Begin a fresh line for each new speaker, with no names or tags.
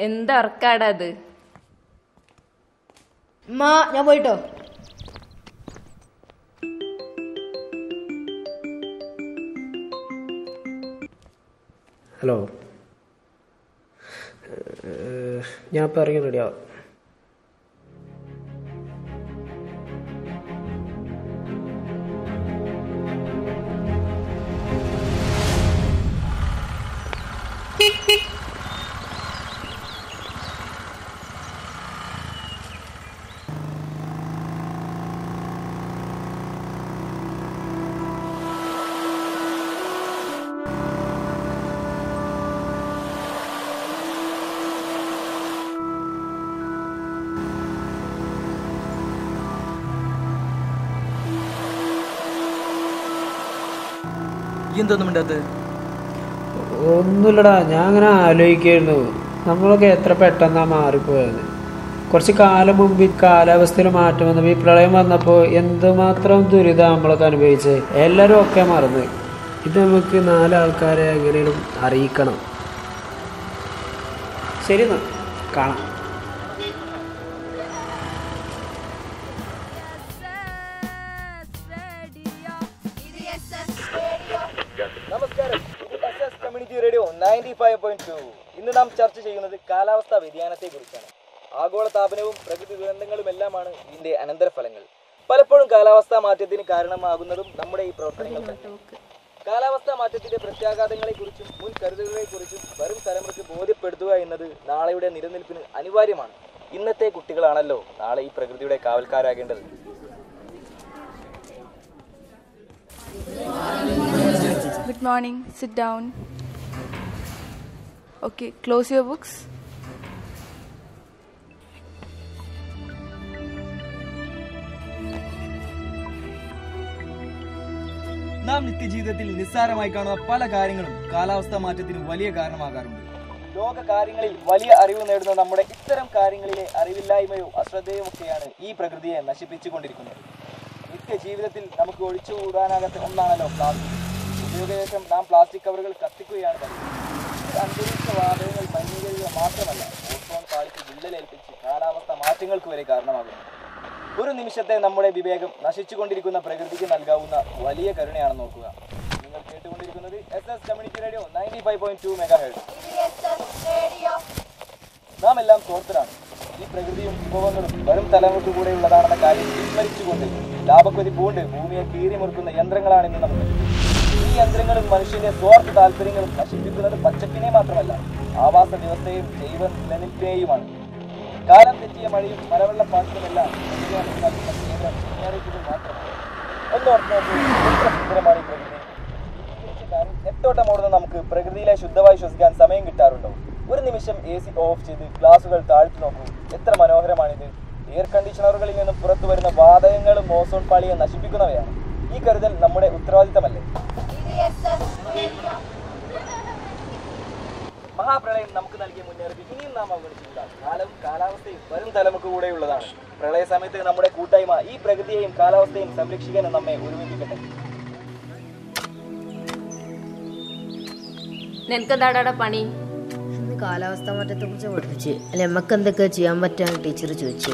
എന്തൊർക്കാടാ അത്?
ഞാൻ പോയിട്ടോ.
ഹലോ, ഞാൻ ഇപ്പം ഇറങ്ങി റെഡിയാവാം. ഒന്നുമില്ലടാ, ഞാൻ അങ്ങനെ ആലോചിക്കായിരുന്നു, നമ്മളൊക്കെ എത്ര പെട്ടെന്നാ മാറിപ്പോയത്. കുറച്ച് കാലം മുമ്പ് ഈ കാലാവസ്ഥയിൽ മാറ്റം വന്നപ്പോൾ ഈ പ്രളയം വന്നപ്പോൾ എന്തുമാത്രം ദുരിതം നമ്മളൊക്കെ അനുഭവിച്ചത്. എല്ലാവരും ഒക്കെ മറന്ന്. ഇത് നമുക്ക് 4 ആൾക്കാരെ എങ്ങനെയും അറിയിക്കണം. ശരി എന്നാ, കാണാം.
നമസ്കാരം, ഇത് കമ്മ്യൂണിറ്റി റേഡിയോ 95.2. ഇന്ന് നാം ചർച്ച ചെയ്യുന്നത് കാലാവസ്ഥാ വ്യതിയാനത്തെ കുറിച്ചാണ്. ആഗോളതാപനവും പ്രകൃതി ദുരന്തങ്ങളും എല്ലാമാണ് ഇതിന്റെ അനന്തരഫലങ്ങൾ. പലപ്പോഴും കാലാവസ്ഥാ മാറ്റത്തിന് കാരണമാകുന്നതും നമ്മുടെ ഈ പ്രവർത്തനങ്ങൾ തന്നെ. കാലാവസ്ഥാ മാറ്റത്തിന്റെ പ്രത്യാഘാതങ്ങളെ കുറിച്ചും മുൻ കരുതലുകളെ കുറിച്ചും വരും തലമുറയ്ക്ക് ബോധ്യപ്പെടുത്തുക എന്നത് നാളെയുടെ നിലനിൽപ്പിന് അനിവാര്യമാണ്. ഇന്നത്തെ കുട്ടികളാണല്ലോ നാളെ ഈ പ്രകൃതിയുടെ കാവൽക്കാരാകേണ്ടത്.
Good morning. Sit down. Okay, close your books.
നാം നിത്യജീവിതത്തിൽ നിസ്സാരമായി കാണുന്ന പല കാര്യങ്ങളും കാലാവസ്ഥാ മാറ്റത്തിന് വലിയ കാരണമാകാറുണ്ട്. ലോക കാര്യങ്ങളിൽ വലിയ അറിവ് നേടുന്ന നമ്മുടെ ഇത്തരം കാര്യങ്ങളിലെ അറിവില്ലായ്മയോ അശ്രദ്ധയോ ഒക്കെയാണ് ഈ പ്രകൃതിയെ നശിപ്പിച്ചുകൊണ്ടിരിക്കുന്നത്. നിത്യജീവിതത്തിൽ നമുക്ക് ഒഴിച്ചുകൂടാനാകാത്ത ഒന്നാണല്ലോ പ്ലാസ്റ്റിക്. ഉപയോഗശേഷം നാം പ്ലാസ്റ്റിക് കവറുകൾ കത്തിക്കുകയാണ് പതിവ്. ഇത് അന്തരീക്ഷ വാതകങ്ങൾ മലിനീകരിക്കുക മാത്രമല്ല, ഓസോൺ പാളിക്ക് വിള്ളലേൽപ്പിച്ച് കാലാവസ്ഥ മാറ്റങ്ങൾക്ക് വരെ കാരണമാകുന്നു. ഒരു നിമിഷത്തെ നമ്മുടെ വിവേകം നശിച്ചുകൊണ്ടിരിക്കുന്ന പ്രകൃതിക്ക് നൽകാവുന്ന വലിയ കരുണയാണെന്ന് നോക്കുക. നിങ്ങൾ കേട്ടുകൊണ്ടിരിക്കുന്നത് SS കമ്മ്യൂണിറ്റി റേഡിയോ 95.2 മെഗാഹെർട്സ്. നാം എല്ലാം സ്വാർത്ഥരാണ്. ഈ പ്രകൃതിയും വിഭവങ്ങളും വരും തലമുറക്ക് കൂടെ ഉള്ളതാണെന്ന കാര്യം വിസ്മരിച്ചുകൊണ്ട് ലാഭക്കൊതി പൂണ്ട് ഭൂമിയെ കീറിമുറുക്കുന്ന യന്ത്രങ്ങളാണിന്ന് നമുക്ക്. ഈ യന്ത്രങ്ങളും മനുഷ്യന്റെ സ്വാർത്ഥ താല്പര്യങ്ങളും നശിപ്പിക്കുന്നത് പച്ചപ്പിനെ മാത്രമല്ല, ആവാസ വ്യവസ്ഥയും ജൈവ നിലനിൽപ്പിനെയുമാണ്. കാലം തെറ്റിയ മഴയും മലവെള്ളപ്പാച്ചിലുമെല്ലാം മുന്നറിയിപ്പുകൾ മാത്രമാണ്. സുന്ദരമാണ് ഈ പ്രകൃതി. നെട്ടോട്ടമോടുന്ന നമുക്ക് പ്രകൃതിയിലെ ശുദ്ധവായു ശ്വസിക്കാൻ സമയം കിട്ടാറുണ്ടോ? ഒരു നിമിഷം AC ഓഫ് ചെയ്ത് ഗ്ലാസുകൾ താഴ്ത്തി നോക്കൂ, എത്ര മനോഹരമാണിത്. എയർ കണ്ടീഷണറുകളിൽ നിന്നും പുറത്തു വരുന്ന വാതകങ്ങളും ഓസോൺ പാളിയെ നശിപ്പിക്കുന്നവയാണ്. ഈ കരുതൽ നമ്മുടെ ഉത്തരവാദിത്തമല്ലേ? മഹാപ്രളയം നമുക്ക് നൽകിയ മുന്നറിയിപ്പ് ഇനിയും നാം അവഗണിച്ചില്ല. കാലവും കാലാവസ്ഥയും വരും തലമുറക്ക് കൂടെയുള്ളതാണ്. പ്രളയ സമയത്ത് നമ്മുടെ കൂട്ടായ്മ ഈ പ്രകൃതിയെയും കാലാവസ്ഥയും സംരക്ഷിക്കാൻ നമ്മെ ഒരുമിപ്പിക്കട്ടെ.
നിനക്കെന്താടാ പണി?
കാലാവസ്ഥാ മാറ്റത്തെ കുറിച്ച് പഠിപ്പിച്ച് അല്ലെ, നമുക്ക് എന്തൊക്കെ ചെയ്യാൻ പറ്റാൻ ടീച്ചർ ചോദിച്ചു.